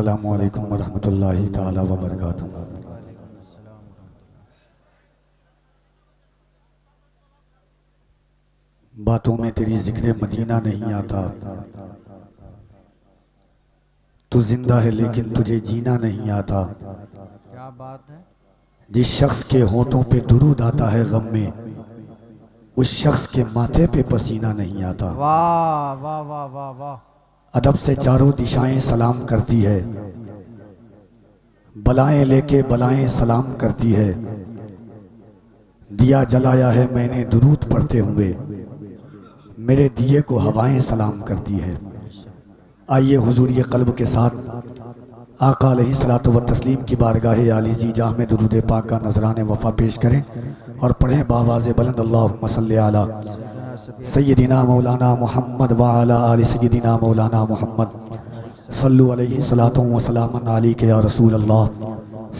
अस्सलामु अलैकुम वरहमतुल्लाहि ताला वबरकातुहू। बातों में तेरी जिक्र मदीना नहीं आता, तू जिंदा है लेकिन तुझे जीना नहीं आता। क्या बात है। जिस शख्स के होठों पे दुरूद आता है गम में, उस शख्स के माथे पे पसीना नहीं आता। वाह वाह वाह वाह वाह। अदब से चारों दिशाएं सलाम करती है, बलाएं लेके बलाएं सलाम करती है। दिया जलाया है मैंने दुरूद पढ़ते हुए, मेरे दिए को हवाएं सलाम करती है। आइए हुजूर ये कल्ब के साथ आका अलैहिस्सलातु व तस्लीम की बारगाह आली जी जाह में दुरूद पाक का नजराने वफ़ा पेश करें और पढ़ें बावाज़े बुलंद अल्लाहुम्मा सल्ली अला सय्यदिना मौलाना मोहम्मद व अला आलि सय्यदिना मौलाना मोहम्मद सल्लु अलैहि सलातो व सलामन अलैका या रसूल अल्लाह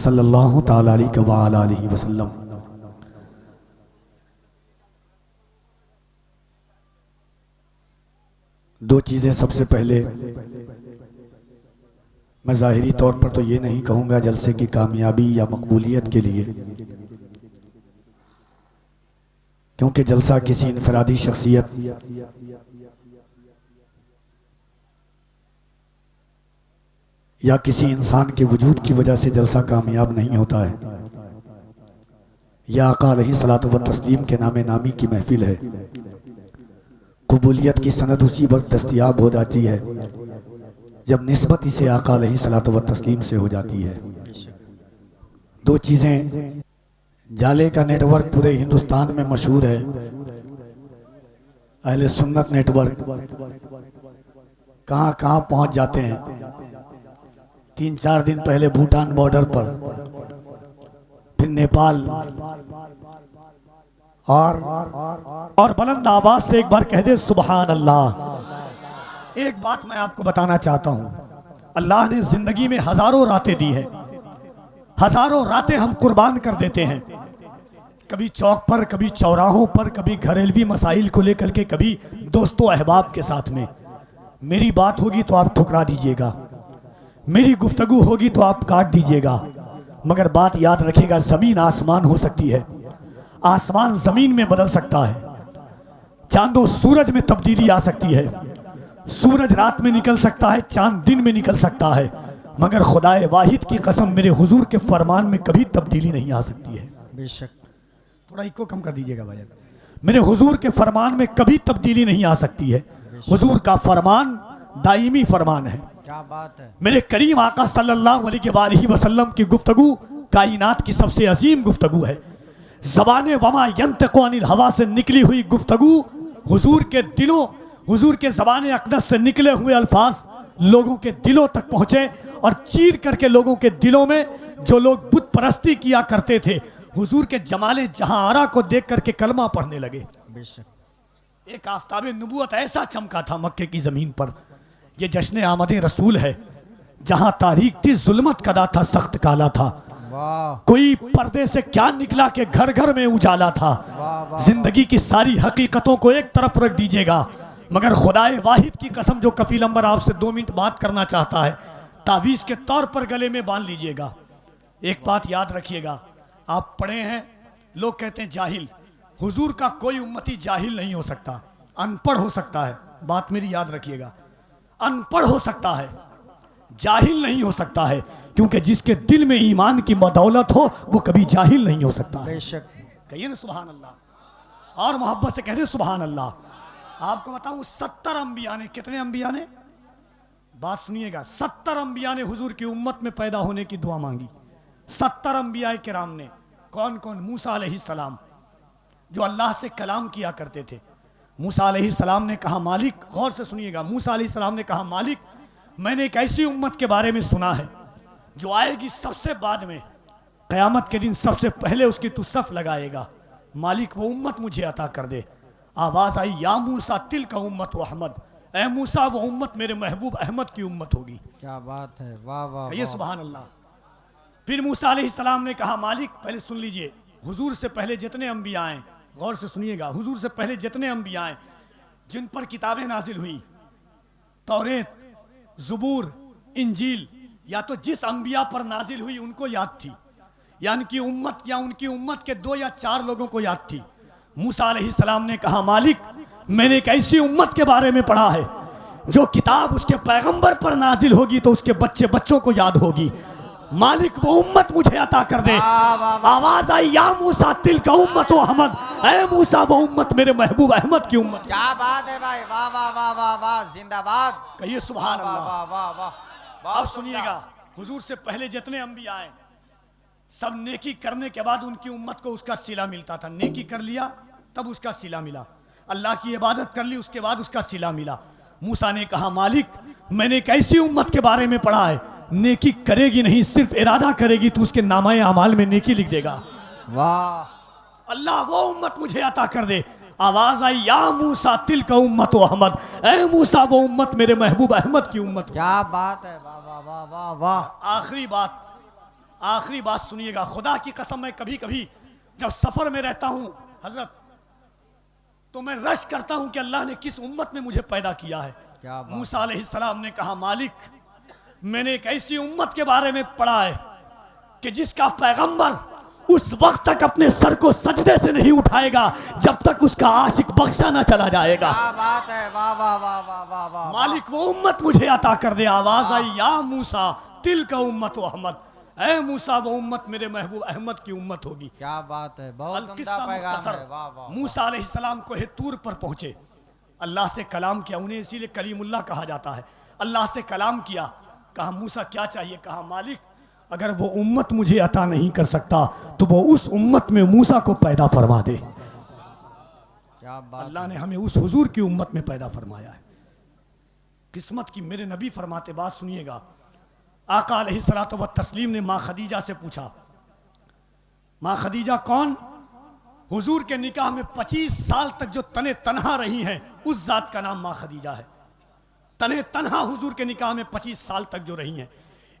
सल्लल्लाहु तआला अलैहि व अला आलिहि वसल्लम। दो चीज़ें सबसे पहले, मैं ज़ाहिरी तौर पर तो ये नहीं कहूँगा जलसे की कामयाबी या मकबूलियत के लिए, क्योंकि जलसा किसी इनफरादी शख्सियत या किसी इंसान के वजूद की वजह से जलसा कामयाब नहीं होता है। यह आका अलैहिस्सलातु व तस्लीम के नामे नामी की महफिल है। कबूलियत की सनद उसी वक्त दस्तयाब हो जाती है जब निस्बत इसे आका अलैहिस्सलातु व तस्लीम से हो जाती है। दो चीज़ें, जाले का नेटवर्क पूरे हिंदुस्तान में मशहूर है, अहले सुन्नत नेटवर्क कहाँ कहाँ पहुँच जाते हैं। 3-4 दिन पहले भूटान बॉर्डर पर, फिर नेपाल, और बुलंद आवाज से एक बार कह दे सुभान अल्लाह। एक बात मैं आपको बताना चाहता हूं, अल्लाह ने जिंदगी में हजारों रातें दी हैं, हजारों रातें हम कुर्बान कर देते हैं, कभी चौक पर, कभी चौराहों पर, कभी घरेलवी मसाइल को लेकर के, कभी दोस्तों अहबाब के साथ में। मेरी बात होगी तो आप ठुकरा दीजिएगा, मेरी गुफ्तगू होगी तो आप काट दीजिएगा, मगर बात याद रखिएगा, जमीन आसमान हो सकती है, आसमान जमीन में बदल सकता है, चांदो सूरज में तब्दीली आ सकती है, सूरज रात में निकल सकता है, चांद दिन में निकल सकता है, मगर खुदाए वाहिद की कसम मेरे हुजूर के फरमान में कभी तब्दीली नहीं आ सकती है। बेशक। थोड़ा इको कम कर दीजिएगा भाई। मेरे हुजूर के फरमान में कभी तब्दीली नहीं आ सकती है। हुजूर का फरमान दायमी फरमान है। क्या बात है। मेरे करीम आका सल्लल्लाहु अलैहि वसल्लम की गुफ्तगू कायनात की सबसे अजीम गुफ्तगू है। ज़बाने वमा यंतिक़ु अनिल हवा से निकली हुई गुफ्तगू, हुजूर के दिलों, हुजूर के ज़बाने अक़दस से निकले हुए अल्फाज लोगों के दिलों तक पहुँचे और चीर करके लोगों के दिलों में, जो लोग बुत परस्ती किया करते थे, हुजूर के जमाले जहां आरा को देख करके कलमा पढ़ने लगे। बेशक। एक आफ़ताबे नबूवत ऐसा चमका था मक्के की ज़मीन पर। ये जश्न आमद रसूल है, जहां तारीख थी, जुल्मत कदा था, सख्त काला था, कोई पर्दे से क्या निकला कि घर घर में उजाला था। जिंदगी की सारी हकीकतों को एक तरफ रख दीजिएगा, मगर खुदाए वाहिद की कसम, जो कफील अंबर आपसे 2 मिनट बात करना चाहता है, तावीज़ के तौर पर गले में बांध लीजिएगा। एक बात याद रखिएगा, आप पढ़े हैं, लोग कहते हैं जाहिल, हुजूर का कोई उम्मती जाहिल नहीं हो सकता, अनपढ़ हो सकता है। बात मेरी याद रखिएगा, अनपढ़ हो सकता है, जाहिल नहीं हो सकता है, क्योंकि जिसके दिल में ईमान की बदौलत हो वो कभी जाहिल नहीं हो सकता। बेशक। कहिए ना सुभान अल्लाह, और मोहब्बत से कह दे सुभान अल्लाह। आपको बताऊं, 70 अंबिया ने, कितने अंबिया ने, बात सुनिएगा, 70 अंबिया ने हुजूर की उम्मत में पैदा होने की दुआ मांगी। 70 अंबिया किराम ने। कौन कौन? मूसा अलैहिस्सलाम, जो अल्लाह से कलाम किया करते थे। मूसा अलैहिस्सलाम ने कहा मालिक, गौर से सुनिएगा, मूसा अलैहिस्सलाम ने कहा मालिक, मैंने एक ऐसी उम्मत के बारे में सुना है जो आएगी सबसे बाद में, क़यामत के दिन सबसे पहले उसकी तू सफ लगाएगा, मालिक वो उम्मत मुझे अता कर दे। आवाज़ आई, या मूसा तिल का उम्मत व अहमद, ए मूसा वो उम्मत मेरे महबूब अहमद की उम्मत होगी। क्या बात है, वाह वाह, ये सुभान अल्लाह। फिर मूसा अलैहिस्सलाम ने कहा मालिक, पहले सुन लीजिए, हुजूर से पहले जितने अंबिया आए, गौर से सुनिएगा, हुजूर से पहले जितने अंबिया आए जिन पर किताबें नाजिल हुई, तौरेत, ज़ुबूर, इंजील, या तो जिस अंबिया पर नाजिल हुई उनको याद थी, या उनकी उम्मत के 2 या 4 लोगों को याद थी। मूसा अलैहिस्सलाम ने कहा, मालिक मैंने एक ऐसी उम्मत के बारे में पढ़ा है जो किताब उसके पैगंबर पर नाजिल होगी तो उसके बच्चों को याद होगी। मालिक वो उम्मत मुझे अता कर दे। आवाज आई, या मूसा तिल का उम्मत अहमद, ऐ मूसा वो उम्मत मेरे महबूब अहमद की उम्मत। क्या बात है भाई, वाह वाह वाह वाह वाह, जिंदाबाद। कहिए सुभान वाह अल्लाह। वाह वाह वाह। अब सुनिएगा, हुजूर से पहले जितने अंबिया आए सब नेकी करने के बाद उनकी उम्मत को उसका सिला मिलता था। नेकी कर लिया तब उसका सिला मिला, अल्लाह की इबादत कर ली उसके बाद उसका सिला मिला। मूसा ने कहा, मालिक मैंने एक ऐसी उम्मत के बारे में पढ़ा है, नेकी करेगी नहीं, सिर्फ इरादा करेगी तो उसके नामाए अमाल में नेकी लिख देगा। वाह, अल्लाह वो उम्मत मुझे अता कर दे। आवाज आई, या मूसा तिल का उम्मत अहमद, ऐ मूसा वो उम्मत मेरे महबूब अहमद की उम्मत। क्या बात है, वाह वाह वाह वाह वाह। आखिरी बात सुनिएगा, खुदा की कसम मैं कभी कभी जब सफर में रहता हूं हजरत, तो मैं रश करता हूं कि अल्लाह ने किस उम्मत में मुझे पैदा किया है। मूसा अलैहिस्सलाम ने कहा, मालिक मैंने एक ऐसी उम्मत के बारे में पढ़ा है कि जिसका पैगंबर उस वक्त तक अपने सर को सजदे से नहीं उठाएगा जब तक उसका आशिक बख्शा ना चला जाएगा। क्या बात है, वाह वाह वाह वाह वाह वाह। मालिक वो उम्मत मुझे अता कर दे। आवाज आई, या मूसा तिल का उम्मत अहमद, ऐ मूसा वो उम्मत मेरे महबूब अहमद की उम्मत होगी। क्या बात है, बहुत उम्दा पैगाम है, वाह वाह। मूसा अलैहिस्सलाम को तूर पर पहुंचे, अल्लाह से कलाम किया, उन्हें इसीलिए कलीमुल्लाह कहा जाता है। अल्लाह से कलाम किया, कहा मूसा क्या चाहिए? कहा मालिक अगर वो उम्मत मुझे अता नहीं कर सकता तो वो उस उम्मत में मूसा को पैदा फरमा दे। क्या बात, अल्लाह ने हमें उस हुजूर की उम्मत में पैदा फरमाया है। किस्मत की मेरे नबी फरमाते, बात सुनिएगा, आका अलैहिस्सलातु व तस्लीम ने माँ खदीजा से पूछा, माँ खदीजा कौन? हुजूर के निकाह में 25 साल तक जो तने तनहा रही हैं उस जात का नाम माँ खदीजा है। तने तनहा हुजूर के निकाह में 25 साल तक जो रही हैं,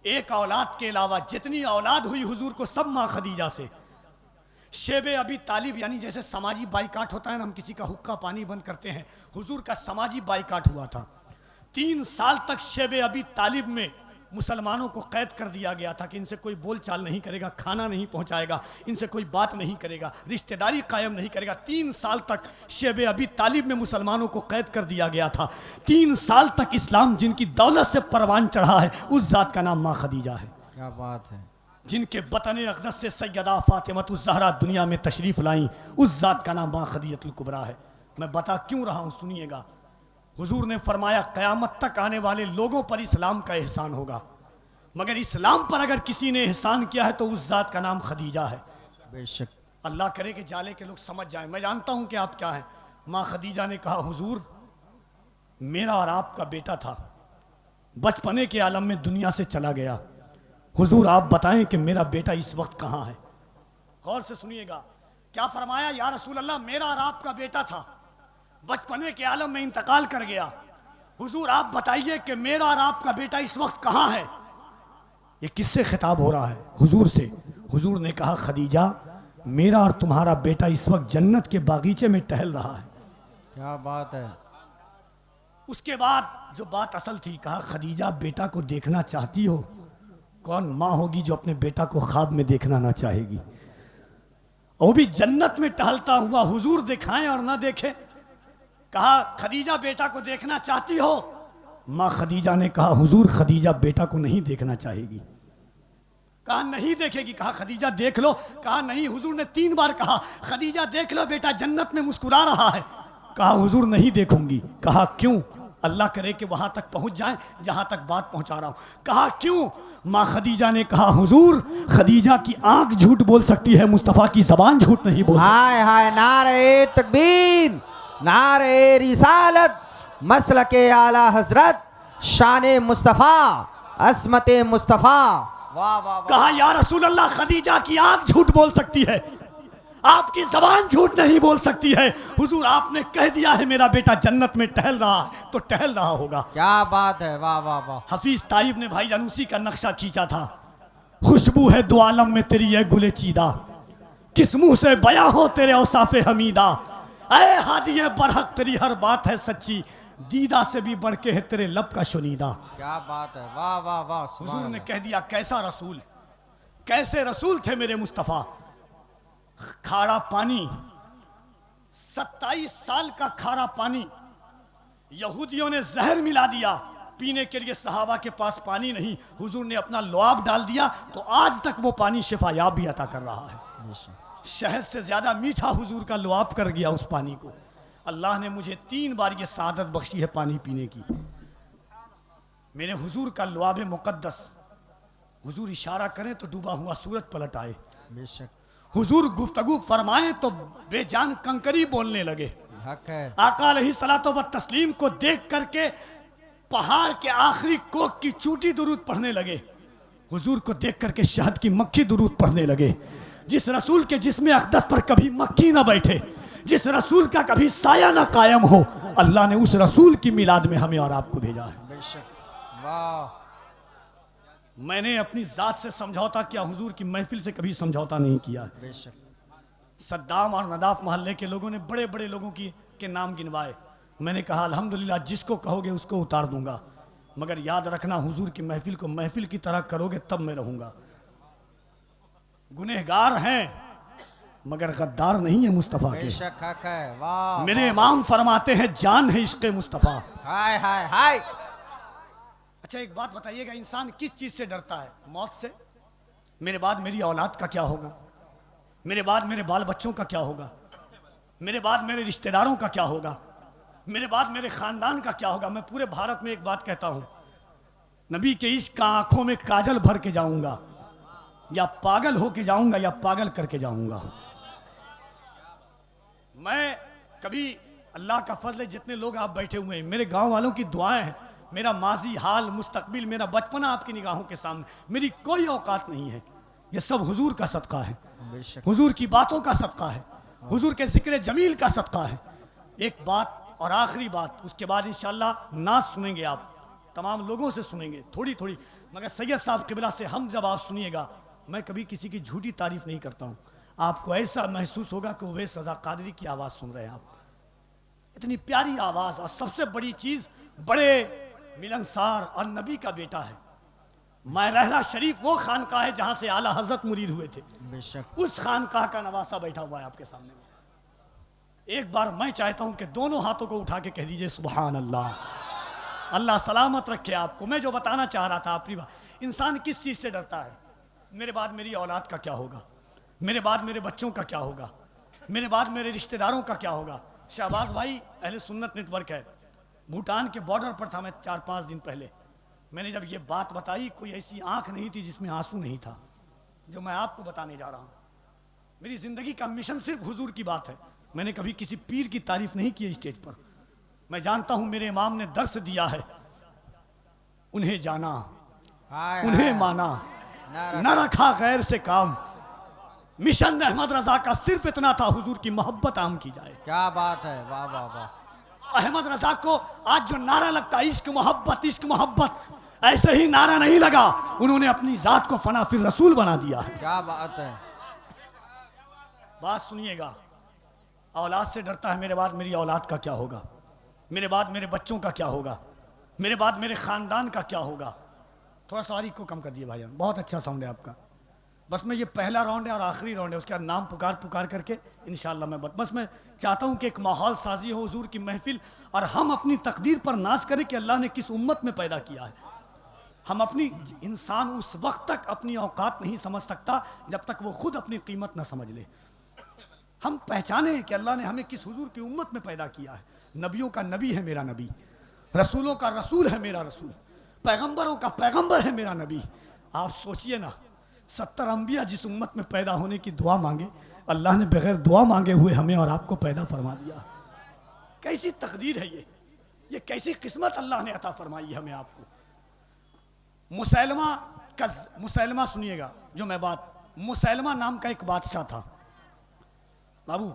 एक औलाद के अलावा जितनी औलाद हुई हुजूर को सब माँ खदीजा से। शेबे अबी तालिब, यानी जैसे समाजी बाइकाट होता है ना, हम किसी का हुक्का पानी बंद करते हैं, हुजूर का समाजी बाइकाट हुआ था। 3 साल तक शेबे अबी तालिब में मुसलमानों को कैद कर दिया गया था कि इनसे कोई बोलचाल नहीं करेगा, खाना नहीं पहुंचाएगा, इनसे कोई बात नहीं करेगा, रिश्तेदारी कायम नहीं करेगा। 3 साल तक शेबे अबी तालिब में मुसलमानों को कैद कर दिया गया था। 3 साल तक इस्लाम जिनकी दौलत से परवान चढ़ा है उस जात का नाम माँ खदीजा है। क्या बात है। जिनके बतन अक़दस से सैयदा फातिमतुज़ ज़हरा दुनिया में तशरीफ़ लाई उस जात का नाम माँ खदीजतुल कुबरा है। मैं बता क्यों रहा हूँ, सुनिएगा। हुजूर ने फरमाया क़यामत तक आने वाले लोगों पर इस्लाम का एहसान होगा, मगर इस्लाम पर अगर किसी ने एहसान किया है तो उस जात का नाम खदीजा है। बेशक, अल्लाह करे कि जाले के लोग समझ जाएं। मैं जानता हूं कि आप क्या हैं। माँ खदीजा ने कहा, हुजूर मेरा और आपका बेटा था, बचपने के आलम में दुनिया से चला गया। हुजूर आप बताएं कि मेरा बेटा इस वक्त कहाँ है। गौर से सुनिएगा, क्या फरमाया, या रसूल अल्लाह मेरा और आपका बेटा था, बचपने के आलम में इंतकाल कर गया। हुजूर आप बताइए कि मेरा और आपका बेटा इस वक्त कहाँ है। ये किससे खिताब हो रहा है? हुजूर से। हुजूर ने कहा, खदीजा मेरा और तुम्हारा बेटा इस वक्त जन्नत के बागीचे में टहल रहा है। क्या बात है। उसके बाद जो बात असल थी, कहा खदीजा बेटा को देखना चाहती हो? कौन माँ होगी जो अपने बेटा को ख्वाब में देखना ना चाहेगी, वो भी जन्नत में टहलता हुआ। हुजूर दिखाएं और ना देखे। कहा खदीजा बेटा को देखना चाहती हो? माँ खदीजा ने कहा, हुजूर खदीजा बेटा को नहीं देखना चाहेगी। कहा नहीं देखेगी। कहा खदीजा देख लो। कहा नहीं। हुजूर ने 3 बार कहा, खदीजा देख लो बेटा जन्नत में मुस्कुरा रहा है। कहा हुजूर नहीं देखूंगी। कहा क्यों? अल्लाह करे कि वहां तक पहुंच जाए जहां तक बात पहुंचा रहा हूं। कहा क्यों? माँ खदीजा ने कहा, हुजूर खदीजा की आंख झूठ बोल सकती है, मुस्तफ़ा की जबान झूठ नहीं बोल सकती। हाय हाय, नारे तकबीर, नारे रिसालत, मसलके आला हजरत, शाने मुस्तफ़ा, अस्मते मुस्तफ़ा। वाह वाह वाह। कहा या रसूल अल्लाह खदीजा की आंख झूठ बोल सकती है, आपकी जबान झूठ नहीं बोल सकती है। हुजूर आपने कह दिया है मेरा बेटा जन्नत में टहल रहा है तो टहल रहा होगा। क्या बात है, वाह वाह वाह। हफीज ताइब ने भाई जानूसी का नक्शा खींचा था। खुशबू है दो आलम में तेरी ये गुले चीदा, किस मुंह से बयां हो तेरे औसाफे हमीदा। ऐ हादिये बरहक तेरी हर बात है सच्ची, दीदा से भी बढ़ के है तेरे लब का शुनीदा। क्या बात है, वाह वाह वाह, हुजूर सुभान ने अल्लाह। कह दिया कैसा रसूल, कैसे रसूल थे मेरे मुस्तफ़ा। खारा पानी, 27 साल का खारा पानी यहूदियों ने जहर मिला दिया, पीने के लिए सहाबा के पास पानी नहीं, हुजूर ने अपना लुआब डाल दिया तो आज तक वो पानी शिफायाब भी अता कर रहा है। शहद से ज्यादा मीठा हुजूर का लुआब कर गया उस पानी को। अल्लाह ने मुझे 3 बार ये सादत बख्शी है पानी पीने की। मेरे हुजूर का लुआब मुक़द्दस, हुजूर इशारा करें तो डूबा हुआ सूरज पलट आए, बेशक हुजूर गुफ्तगू फरमाएं तो बेजान कंकरी बोलने लगे। हक है। आका अलैहिस्सलातो व तस्लीम को देख करके पहाड़ के आखिरी कोक की चूटी दुरूद पढ़ने लगे। हुजूर को देख करके शहद की मक्खी दुरूद पढ़ने लगे। जिस रसूल के जिस्म अक़दस पर कभी मक्खी ना बैठे, जिस रसूल का कभी साया ना कायम हो, अल्लाह ने उस रसूल की मिलाद में हमें और आपको भेजा है। बेशक, वाह। मैंने अपनी जात से समझौता किया, हुजूर की महफिल से कभी समझौता नहीं किया। बेशक, सद्दाम और नदाफ मोहल्ले के लोगों ने बड़े बड़े लोगों के नाम गिनवाए। मैंने कहा अल्हम्दुलिल्लाह जिसको कहोगे उसको उतार दूंगा, मगर याद रखना हुजूर की महफिल को महफिल की तरह करोगे तब मैं रहूंगा। गुनहगार हैं मगर गद्दार नहीं है मुस्तफ़ा के। बेशक, हक है, वाह। मेरे इमाम फरमाते हैं जान है इश्क़ मुस्तफ़ा। हाय हाय हाय। अच्छा एक बात बताइएगा, इंसान किस चीज से डरता है? मौत से। मेरे बाद मेरी औलाद का क्या होगा, मेरे बाद मेरे बाल बच्चों का क्या होगा, मेरे बाद मेरे रिश्तेदारों का क्या होगा, मेरे बाद मेरे खानदान का क्या होगा। मैं पूरे भारत में एक बात कहता हूं, नबी के इश्क का आंखों में काजल भर के जाऊंगा, या पागल होके जाऊंगा या पागल करके जाऊंगा। मैं कभी, अल्लाह का फजल है जितने लोग आप बैठे हुए हैं, मेरे गांव वालों की दुआएं हैं, मेरा माजी हाल मुस्तकबिल, मेरा बचपना आपकी निगाहों के सामने, मेरी कोई औकात नहीं है, ये सब हुजूर का सदका है, हुजूर की बातों का सदका है, हुजूर के जिक्र जमील का सदका है। एक बात और आखिरी बात, उसके बाद इंशाअल्लाह नात सुनेंगे, आप तमाम लोगों से सुनेंगे थोड़ी थोड़ी, मगर सैयद साहब किबला से हम जब आप सुनिएगा, मैं कभी किसी की झूठी तारीफ नहीं करता हूँ, आपको ऐसा महसूस होगा कि उवैस रज़ा क़ादरी की आवाज़ सुन रहे हैं आप। इतनी प्यारी आवाज़, और सबसे बड़ी चीज़ बड़े मिलनसार और नबी का बेटा है। महरहरा शरीफ वो खानकाह है जहाँ से आला हज़रत मुरीद हुए थे, बेशक, उस खानकाह का नवासा बैठा हुआ है आपके सामने। एक बार मैं चाहता हूँ कि दोनों हाथों को उठा के कह दीजिए सुभान अल्लाह। अल्लाह सलामत रखे आपको। मैं जो बताना चाह रहा था, अपनी बात, इंसान किस चीज़ से डरता है? मेरे बाद मेरी औलाद का क्या होगा, मेरे बाद मेरे बच्चों का क्या होगा, मेरे बाद मेरे रिश्तेदारों का क्या होगा। शहबाज भाई अहले सुन्नत नेटवर्क है, भूटान के बॉर्डर पर था मैं 4-5 दिन पहले। मैंने जब ये बात बताई, कोई ऐसी आंख नहीं थी जिसमें आंसू नहीं था, जो मैं आपको बताने जा रहा हूँ। मेरी ज़िंदगी का मिशन सिर्फ हुजूर की बात है। मैंने कभी किसी पीर की तारीफ नहीं की स्टेज पर। मैं जानता हूँ मेरे इमाम ने दर्स दिया है, उन्हें जाना, हाय उन्हें हाय। माना, ना न रखा गैर से काम। मिशन अहमद रजा का सिर्फ इतना था, हुजूर की मोहब्बत आम की जाए। क्या बात है, वाह वाह वाह। अहमद रजा को आज जो नारा लगता है इश्क मोहब्बत इश्क मोहब्बत, ऐसे ही नारा नहीं लगा, उन्होंने अपनी जात को फना फिर रसूल बना दिया है। क्या बात है। बात सुनिएगा, औलाद से डरता है, मेरे बाद मेरी औलाद का क्या होगा, मेरे बाद मेरे बच्चों का क्या होगा, मेरे बाद मेरे खानदान का क्या होगा। थोड़ा सा को कम कर दिए भाईजान, बहुत अच्छा साउंड है आपका। बस मैं ये पहला राउंड है और आखिरी राउंड है, उसके बाद नाम पुकार पुकार करके इंशाल्लाह मैं बस मैं चाहता हूँ कि एक माहौल साजी हो, हुजूर की महफिल, और हम अपनी तकदीर पर नाज करें कि अल्लाह ने किस उम्मत में पैदा किया है। हम अपनी, इंसान उस वक्त तक अपनी औकात नहीं समझ सकता जब तक वो खुद अपनी कीमत ना समझ ले। हम पहचाने कि अल्लाह ने हमें किस हुजूर की उम्मत में पैदा किया है। नबियों का नबी है मेरा नबी, रसूलों का रसूल है मेरा रसूल, पैगंबरों का पैगंबर है मेरा नबी। आप सोचिए ना, 70 अंबिया जिस उम्मत में पैदा होने की दुआ मांगे, अल्लाह ने बगैर दुआ मांगे हुए हमें और आपको पैदा फरमा दिया। कैसी तकदीर है ये कैसी किस्मत अल्लाह ने अता फरमाई है हमें आपको। मुसैलमा सुनिएगा जो मैं बात, मुसैलमा नाम का एक बादशाह था। बाबू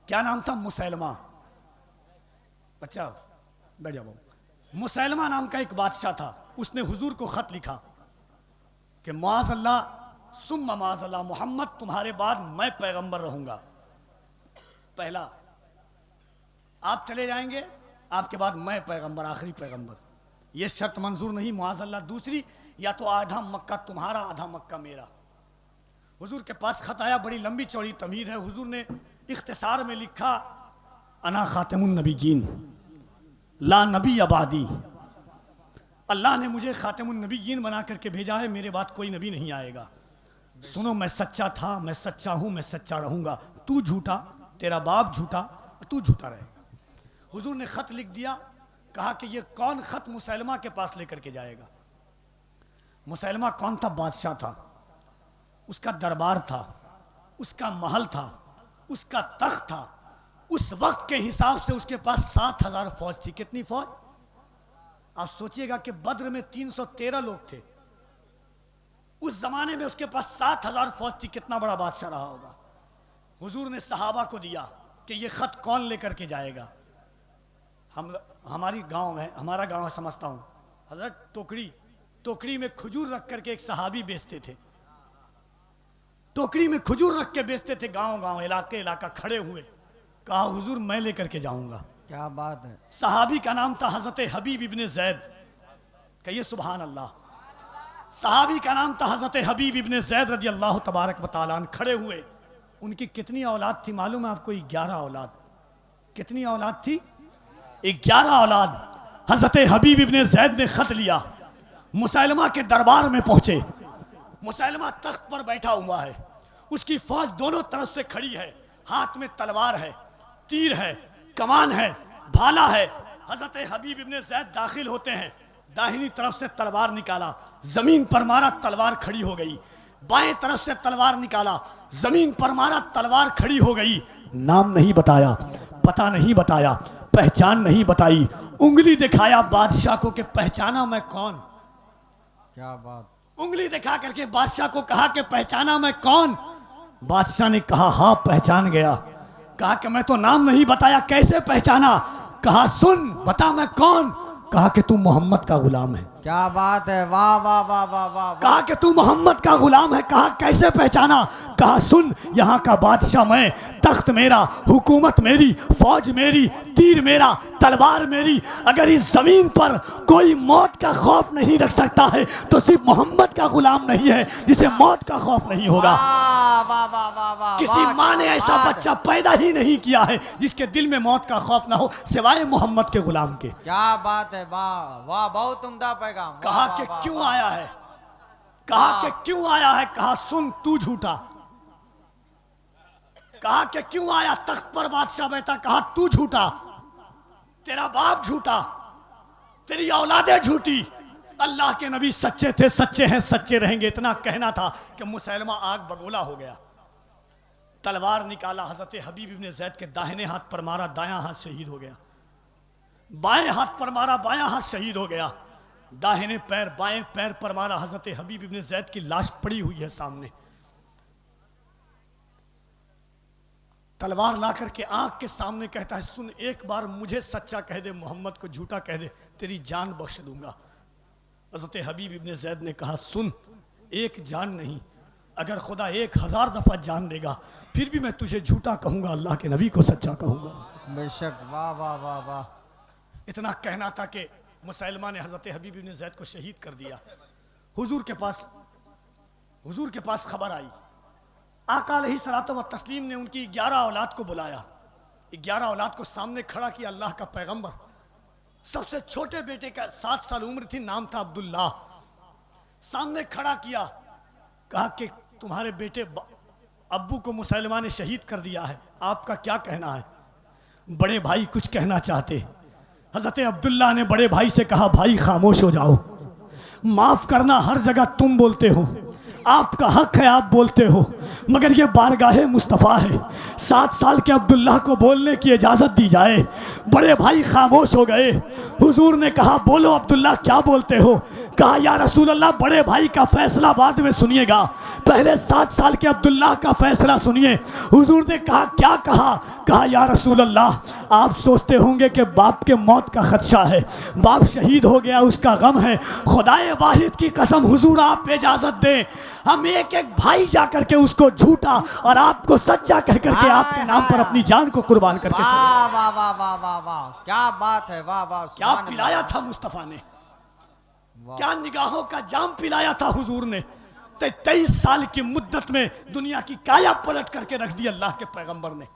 क्या नाम था? मुसैलमा। बच्चा बैठ जाओ बाबू। मुसैलमा नाम का एक बादशाह था, उसने हुजूर को खत लिखा कि माज़ अल्लाह सुम्मा माज़ अल्लाह मोहम्मद, तुम्हारे बाद मैं पैगंबर रहूंगा। पहला, आप चले जाएंगे आपके बाद मैं पैगंबर, आखिरी पैगंबर। ये शर्त मंजूर नहीं मुआज़ल्लाह। दूसरी, या तो आधा मक्का तुम्हारा आधा मक्का मेरा। हुजूर के पास खत आया, बड़ी लंबी चौड़ी तमीर है। हुजूर ने इख्तिसार में लिखा, अना खातिमुन नबीयीन ला नबी अबादी। अल्लाह ने मुझे खातिमुन नबीयीन बना करके भेजा है, मेरे बाद कोई नबी नहीं आएगा। सुनो, मैं सच्चा था, मैं सच्चा हूँ, मैं सच्चा रहूँगा। तू झूठा, तेरा बाप झूठा, तू झूठा रहेगा। हुजूर ने खत लिख दिया। कहा कि ये कौन खत मुसैलमा के पास लेकर के जाएगा। मुसैलमा कौन था? बादशाह था, उसका दरबार था, उसका महल था, उसका तख्त था। उस वक्त के हिसाब से उसके पास 7,000 फौज थी। कितनी फौज? आप सोचिएगा कि बद्र में 313 लोग थे, उस जमाने में उसके पास 7,000 फौज थी। कितना बड़ा बादशाह रहा होगा। हुजूर ने सहाबा को दिया कि ये खत कौन लेकर के जाएगा। हमारी गांव में, हमारा गांव समझता हूँ, हजरत टोकरी में खजूर रख करके एक सहाबी बेचते थे। टोकरी में खजूर रख के बेचते थे, गांव इलाका खड़े हुए। कहा हुजूर मैं लेकर के जाऊंगा। क्या बात है। सहाबी का नाम था हजरत हबीब इब्ने ज़ैद। कहिए सुभान अल्लाह। सहाबी का नाम था हजरत हबीब इब्ने ज़ैद रज़ी अल्लाह तबारक व तआला अन्हु। खड़े हुए। उनकी कितनी औलाद थी मालूम है आपको? 11 औलाद। कितनी औलाद थी? 11 औलाद। हजरत हबीब इब्ने ज़ैद ने खत लिया, मुसैलमा के दरबार में पहुंचे। मुसैलमा तख्त पर बैठा हुआ है, उसकी फौज दोनों तरफ से खड़ी है, हाथ में तलवार है, तीर है, कमान है, भाला है। हजरत हबीब इब्ने ज़ैद दाखिल होते हैं, दाहिनी तरफ से तलवार निकाला, जमीन पर मारा, तलवार खड़ी हो गई। बाएं तरफ से तलवार निकाला, जमीन पर मारा, तलवार खड़ी हो गई। नाम नहीं बताया, पता नहीं बताया, पहचान नहीं बताई, उंगली दिखाया बादशाह को कि पहचाना मैं कौन। क्या बात। उंगली दिखा करके बादशाह को कहा कि पहचाना मैं कौन। बादशाह ने कहा हाँ पहचान गया। कहा कि मैं तो नाम नहीं बताया, कैसे पहचाना? कहा सुन बता मैं कौन। कहा कि तू मोहम्मद का गुलाम है। क्या बात है। वाह वाह वाह वाह वाह। कहा कि तू मोहम्मद का गुलाम है। कहा कैसे पहचाना? कहा सुन, यहाँ का बादशाह मैं, तख्त मेरा, हुकूमत मेरी, फौज मेरी, तीर मेरा, तलवार मेरी। अगर इस जमीन पर कोई मौत का खौफ नहीं रख सकता है तो सिर्फ मोहम्मद का गुलाम नहीं है जिसे मौत का खौफ नहीं होगा। वाह वाह वाह वाह वाह। किसी माँ ने ऐसा बच्चा पैदा ही नहीं किया है जिसके दिल में मौत का खौफ ना हो सिवाय मोहम्मद के गुलाम के। क्या बात है। वाह वाह, बहुत उम्दा पैगाम। कहा कि क्यों आया है? कहा कि क्यों आया है? कहा सुन तू झूठा। कहा कि क्यों आया? तख्त पर बादशाह बैठा। कहा तू झूठा, तेरा बाप झूठा, तेरी औलादें झूठी। अल्लाह के नबी सच्चे थे, सच्चे हैं, सच्चे रहेंगे। इतना कहना था कि मुसैलमा आग बगोला हो गया। तलवार निकाला, हजरत हबीब इब्ने ज़ैद के दाहिने हाथ पर मारा, दायां हाथ शहीद हो गया। बाएं हाथ पर मारा, बायां हाथ शहीद हो गया। दाहिने पैर, बाएं पैर पर मारा। हजरत हबीब इब्ने ज़ैद की लाश पड़ी हुई है सामने। तलवार ला करके आंख के सामने कहता है सुन, एक बार मुझे सच्चा कह दे, मोहम्मद को झूठा कह दे, तेरी जान बख्श दूंगा। हजरत हबीब इब्ने ज़ैद ने कहा सुन, एक जान नहीं, अगर खुदा 1000 दफा जान देगा फिर भी मैं तुझे झूठा कहूंगा, अल्लाह के नबी को सच्चा कहूंगा। बेशक। वाह वाह वाह वाह। इतना कहना था कि मुसैलमा ने हजरत हबीब इब्ने ज़ैद को शहीद कर दिया। हुजूर के पास खबर आई। आका अलैहिस्सलातु व तस्लीम ने उनकी 11 औलाद को बुलाया। 11 औलाद को सामने खड़ा किया। अल्लाह का पैगंबर, सबसे छोटे बेटे का 7 साल उम्र थी, नाम था अब्दुल्लाह। सामने खड़ा किया, कहा कि तुम्हारे बेटे अब्बू को मुसैलमा ने शहीद कर दिया है, आपका क्या कहना है? बड़े भाई कुछ कहना चाहते। हजरत अब्दुल्ला ने बड़े भाई से कहा भाई खामोश हो जाओ, माफ करना हर जगह तुम बोलते हो, आपका हक है आप बोलते हो, मगर ये बारगाहे मुस्तफ़ा है, 7 साल के अब्दुल्ला को बोलने की इजाज़त दी जाए। बड़े भाई खामोश हो गए। हुजूर ने कहा बोलो अब्दुल्ला क्या बोलते हो? कहा या रसूल अल्लाह, बड़े भाई का फैसला बाद में सुनिएगा, पहले 7 साल के अब्दुल्ला का फैसला सुनिए। हुजूर ने कहा क्या कहा? कहा या रसूल अल्लाह, आप सोचते होंगे कि बाप के मौत का खदशा है, बाप शहीद हो गया उसका गम है, खुदाए वाहिद की कसम हुजूर आप इजाज़त दें, हम एक एक भाई जाकर के उसको झूठा और आपको सच्चा कह करके आपके नाम पर अपनी जान को कुर्बान करके चले। वाह वाह वाह वाह वाह वाह, क्या बात है, वाह वाह। क्या पिलाया था मुस्तफा ने, क्या निगाहों का जाम पिलाया था हुजूर ने। 23 साल की मुद्दत में दुनिया की काया पलट करके रख दी अल्लाह के पैगंबर ने।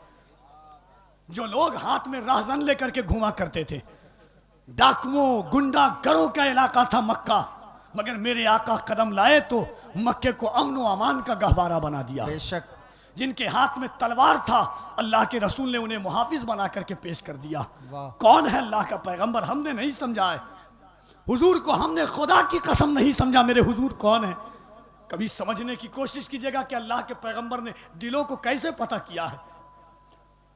जो लोग हाथ में राहजन लेकर के घुमा करते थे, डाकुओं गुंडा गरों का इलाका था मक्का, मगर मेरे आका कदम लाए तो मक्के को अमन व अमान का गहवारा बना दिया। बेशक। जिनके हाथ में तलवार था, अल्लाह के रसूल ने उन्हें मुहाफिज बना करके पेश कर दिया। कौन है अल्लाह का पैगंबर, हमने नहीं समझा है। हुजूर को हमने खुदा की कसम नहीं समझा। मेरे हुजूर कौन है? कभी समझने की कोशिश कीजिएगा कि अल्लाह के पैगंबर ने दिलों को कैसे पता किया है।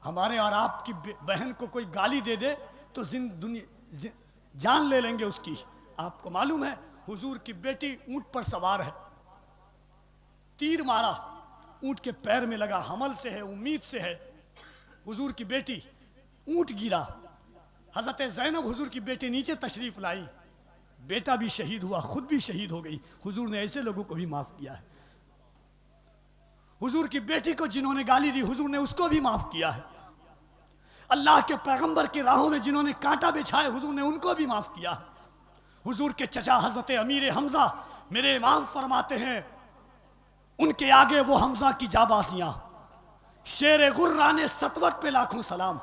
हमारे और आपकी बहन को कोई गाली दे दे तो जान ले लेंगे उसकी। आपको मालूम है हुजूर की बेटी ऊंट पर सवार है, तीर मारा, ऊंट के पैर में लगा, हमल से है, उम्मीद से है। हुजूर की बेटी, ऊंट गिरा, हजरत ज़ैनब हुजूर की बेटी नीचे तशरीफ लाई, बेटा भी शहीद हुआ, खुद भी शहीद हो गई। हुजूर ने ऐसे लोगों को भी माफ किया है। हुजूर की बेटी को जिन्होंने गाली दी, हुजूर ने उसको भी माफ किया है। अल्लाह के पैगंबर की राहों में जिन्होंने कांटा बिछाए, हुजूर ने उनको भी माफ किया है। हुजूर के चचा हजरत अमीर हमजा, मेरे इमाम फरमाते हैं, उनके आगे वो हमजा की जाबाजियां, शेर गुर्राने सतवत पे लाखों सलाम।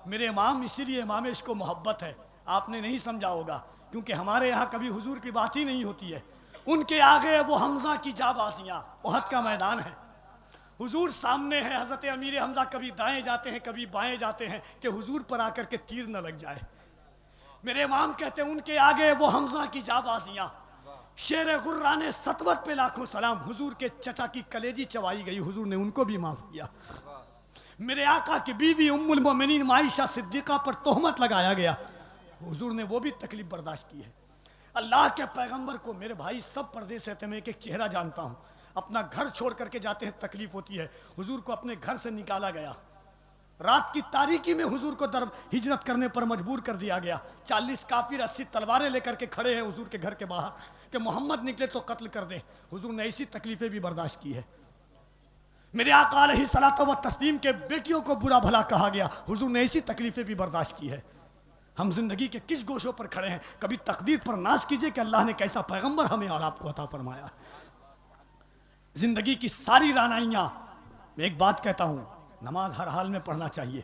मेरे इमाम, इसीलिए इमाम इसको मोहब्बत है, आपने नहीं समझा होगा, क्योंकि हमारे यहाँ कभी हुजूर की बात ही नहीं होती है। उनके आगे वो हमजा की जाबाजियां, ओहद का मैदान है, हुजूर सामने है। हजरत अमीर हमजा कभी दाएं जाते हैं, कभी बाएं जाते हैं कि हुजूर पर आकर के तीर न लग जाए। मेरे इमाम कहते हैं, उनके आगे वो हमजा की जाबाजियां, शेर गुर्राने सतवत पे लाखों सलाम। हुजूर के चचा की कलेजी चबाई गई, हुजूर ने उनको भी माफ किया। मेरे आका की बीवी उम्मुल मोमिनीन आयशा सिद्दीका पर तोहमत लगाया गया, हुजूर ने वो भी तकलीफ बर्दाश्त की है। अल्लाह के पैगंबर को मेरे भाई सब परदेश रहते, मैं एक एक चेहरा जानता हूँ, अपना घर छोड़ करके जाते हैं, तकलीफ होती है। हुजूर को अपने घर से निकाला गया, रात की तारीकी में हुजूर को हिजरत करने पर मजबूर कर दिया गया। 40 काफिर 80 तलवारें लेकर के खड़े हैं हुजूर के घर के बाहर कि मोहम्मद निकले तो कत्ल कर दे। हुजूर ने ऐसी तकलीफें भी बर्दाश्त की है। मेरे आका अलैहिस्सलातु व तस्लीम के बेटियों को बुरा भला कहा गया, हुजूर ने ऐसी तकलीफें भी बर्दाश्त की है। हम जिंदगी के किस गोशों पर खड़े हैं, कभी तकदीर पर नाज कीजिए कि अल्लाह ने कैसा पैगंबर हमें और आपको अता फरमाया। जिंदगी की सारी रानाइयां, मैं एक बात कहता हूं, नमाज हर हाल में पढ़ना चाहिए,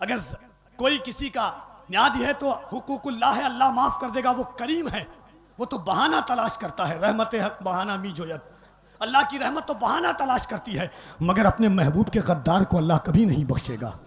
अगर कोई किसी का न्यादी है तो हुकूकुल्लाह है, अल्लाह माफ कर देगा, वो करीम है। वो तो बहाना तलाश करता है, रहमत हक बहाना मी जोयत, अल्लाह की रहमत तो बहाना तलाश करती है, मगर अपने महबूब के गद्दार को अल्लाह कभी नहीं बख्शेगा,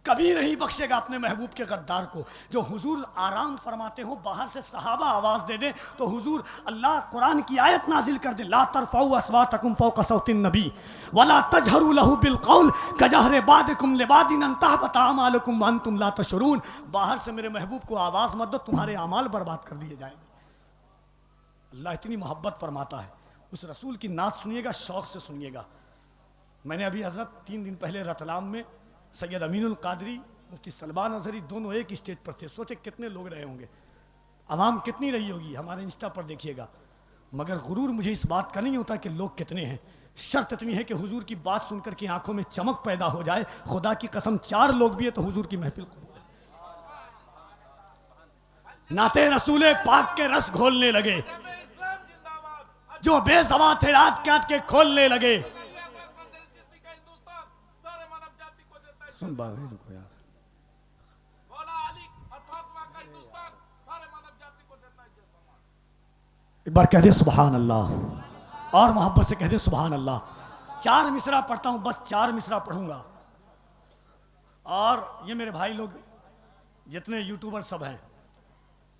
कभी नहीं बख्शेगा अपने महबूब के गद्दार को। जो हुजूर आराम फरमाते हो, बाहर से सहाबा आवाज दे दे तो हुजूर अल्लाह कुरान की आयत नाजिल कर दे, ला तरफाउ अस्वातकुम फौका सौतिन नबी वला तजहरू लहू बिल कौल कजहरे बादिकुम लिबादिन अन तहबत अमालुकुम व अंतुम ला तशउरून। बाहर से मेरे महबूब को आवाज मत दो, तुम्हारे अमाल बर्बाद कर दिए जाएंगे। अल्लाह इतनी मोहब्बत फरमाता है। उस रसूल की नात सुनिएगा, शौक से सुनिएगा। मैंने अभी हजरत 3 दिन पहले रतलाम में सैयद अमीनुल कादरी, मुफ्ती सलमान अजहरी दोनों एक स्टेज पर थे। सोचे कितने लोग रहे होंगे, आवाम कितनी रही होगी, हमारे इंस्टा पर देखिएगा। मगर गुरूर मुझे इस बात का नहीं होता कि लोग कितने हैं, शर्त इतनी है कि हुजूर की बात सुनकर के आंखों में चमक पैदा हो जाए। खुदा की कसम 4 लोग भी है तो हुजूर की महफिल नाते रसूले पाक के रस घोलने लगे, जो बेसवा थे रात काट के खोलने लगे। सुन बात रुको यार, एक बार कह दे सुभान अल्लाह, और मोहब्बत से कह दे सुभान अल्लाह। 4 मिसरा पढ़ता हूं, बस 4 मिसरा पढ़ूंगा। और ये मेरे भाई लोग जितने यूट्यूबर सब हैं,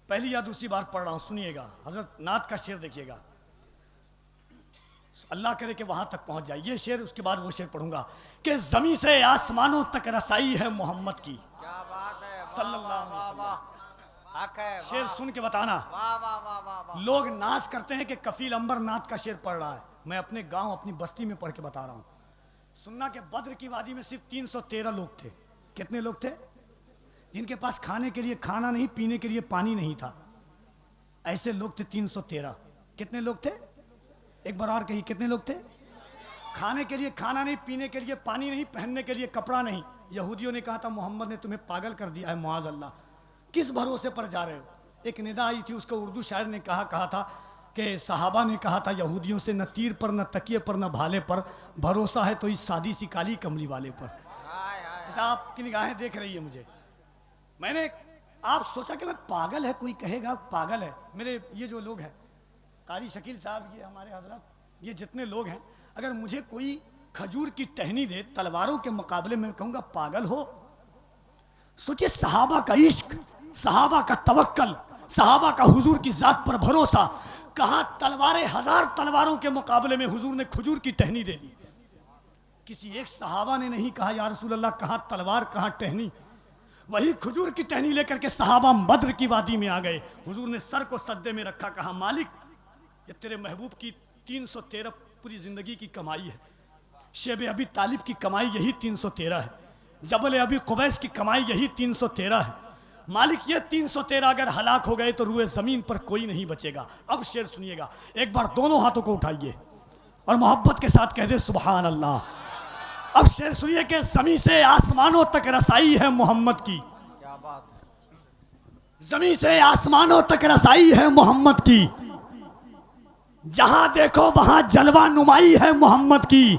पहली या दूसरी बार पढ़ रहा हूं, सुनिएगा। हजरत नात का शेर देखिएगा, अल्लाह करे कि वहां तक पहुंच जाए ये शेर। उसके बाद वो शेर पढ़ूंगा कि जमीन से आसमानों तक रसाई है मोहम्मद की। क्या बात है, सल्लल्लाहु अलैहि वसल्लम। हक है, शेर सुन के बताना। वाह वाह वाह वाह वाह। लोग नाज करते हैं कि कफील अंबर नात का शेर पढ़ रहा है, मैं अपने गांव अपनी बस्ती में पढ़ के बता रहा हूं। सुनना कि बद्र की वादी में सिर्फ 313 लोग थे। कितने लोग थे? जिनके पास खाने के लिए खाना नहीं, पीने के लिए पानी नहीं था। ऐसे लोग थे 313। कितने लोग थे? एक बार और कहिए, कितने लोग थे? खाने के लिए खाना नहीं, पीने के लिए पानी नहीं, पहनने के लिए कपड़ा नहीं। यहूदियों ने कहा था मोहम्मद ने तुम्हें पागल कर दिया है, मुआज़ अल्लाह, किस भरोसे पर जा रहे हो? एक निदा आई थी, उसको उर्दू शायर ने कहा था कि सहाबा ने कहा था यहूदियों से, न तीर पर, न तकिए पर, न भाले पर भरोसा है तो इस सादी सी काली कमली वाले पर। आपकी निगाहें देख रही है मुझे। मैंने आप सोचा कि मैं पागल है, कोई कहेगा पागल है। मेरे ये जो लोग हैं, कारी शकील साहब, ये हमारे हजरत, ये जितने लोग हैं, अगर मुझे कोई खजूर की टहनी दे तलवारों के मुकाबले में, कहूँगा पागल हो। सोचिए, सहाबा का इश्क, सहाबा का तवक्कल, सहाबा का हुजूर की जात पर भरोसा, कहा तलवारें, 1000 तलवारों के मुकाबले में हुजूर ने खजूर की टहनी दे दी। किसी एक सहाबा ने नहीं कहा या रसूल अल्लाह, कहाँ तलवार कहाँ टहनी। वही खजूर की टहनी लेकर के सहाबा बद्र की वादी में आ गए। हुजूर ने सर को सद्दे में रखा, कहा मालिक ये तेरे महबूब की 313 पूरी जिंदगी की कमाई है। शेब अबी तालिब की कमाई यही 313 है। जबल अबी कुबैस की कमाई यही 313 है। मालिक ये 313 अगर हलाक हो गए तो रूए जमीन पर कोई नहीं बचेगा। अब शेर सुनिएगा, एक बार दोनों हाथों को उठाइए और मोहब्बत के साथ कह दे सुभान अल्लाह। अब शेर सुनिए कि ज़मीं से आसमानों तक रसाई है मोहम्मद की। क्या बात है। ज़मीं से आसमानों तक रसाई है मोहम्मद की, जहां देखो वहां जलवा नुमाई है मोहम्मद की।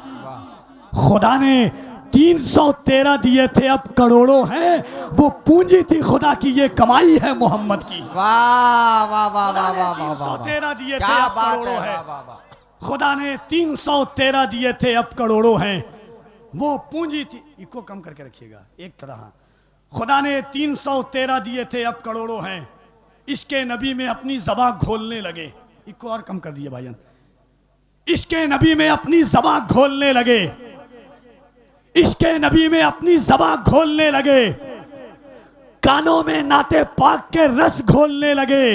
खुदा ने 313 दिए थे, अब करोड़ों हैं, वो पूंजी थी खुदा की, ये कमाई है मोहम्मद की। वाह वाह वाह वाह वाह वाह, 313 दिए थे, क्या अब बात करोड़ों है, है। वाह वाह वाह। खुदा ने 313 दिए थे, अब करोड़ों हैं, वो पूंजी थी। इको कम करके रखिएगा एक तरह। खुदा ने 313 दिए थे, अब करोड़ों हैं, इसके नबी में अपनी ज़बां घोलने लगे। इको और कम कर दिए भाईजान। इसके नबी में अपनी ज़बां घोलने लगे, इसके नबी में अपनी ज़बां घोलने लगे, कानों में नाते पाक के रस घोलने लगे।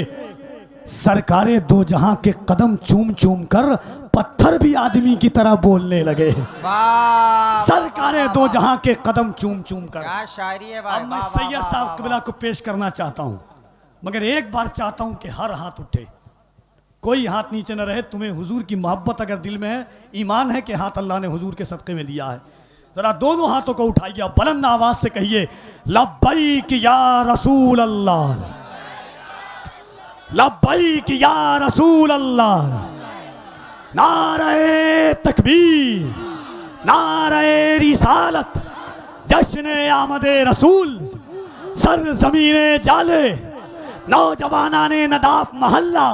सरकारे दो जहां के कदम चूम चूम कर पत्थर भी आदमी की तरह बोलने लगे। वाह, सरकारे दो जहां के कदम चूम चूम कर। क्या शायरी है भाई। अब मैं सैयद साहब क़िबला को पेश करना चाहता हूं, मगर एक बार चाहता हूं कि हर हाथ उठे, कोई हाथ नीचे न रहे। तुम्हें हुजूर की मोहब्बत अगर दिल में है, ईमान है कि हाथ अल्लाह ने हुजूर के सदक़े में दिया है, जरा दोनों हाथों को उठाइए, बुलंद आवाज से कहिए लब्बैक या रसूल अल्लाह, लब्बैक या रसूल अल्लाह। नारे तकबीर, नारे रिसालत, जश्न आमदे रसूल, सर ज़मीने जाले, नौजवानाने नदाफ महल्ला,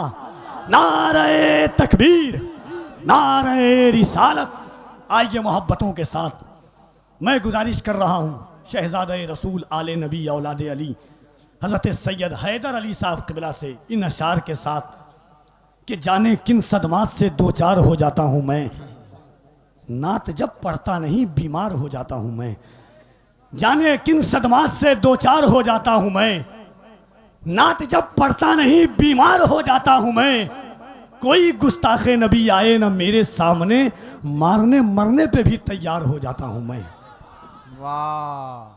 नारे तकबीर, नारे रिसालत। आइए मोहब्बतों के साथ मैं गुजारिश कर रहा हूँ शहजादे रसूल आले नबी औलाद अली हज़रत सैयद हैदर अली साहब क़िबला से इन अशार के साथ कि जाने किन सदमात से दो चार हो जाता हूँ मैं, नात जब पढ़ता नहीं बीमार हो जाता हूँ मैं। जाने किन सदमात से दो चार हो जाता हूँ मैं, नात जब पढ़ता नहीं बीमार हो जाता हूँ मैं। कोई गुस्ताखे नबी आए ना मेरे सामने, मारने मरने पे भी तैयार हो जाता हूँ मैं। वाह।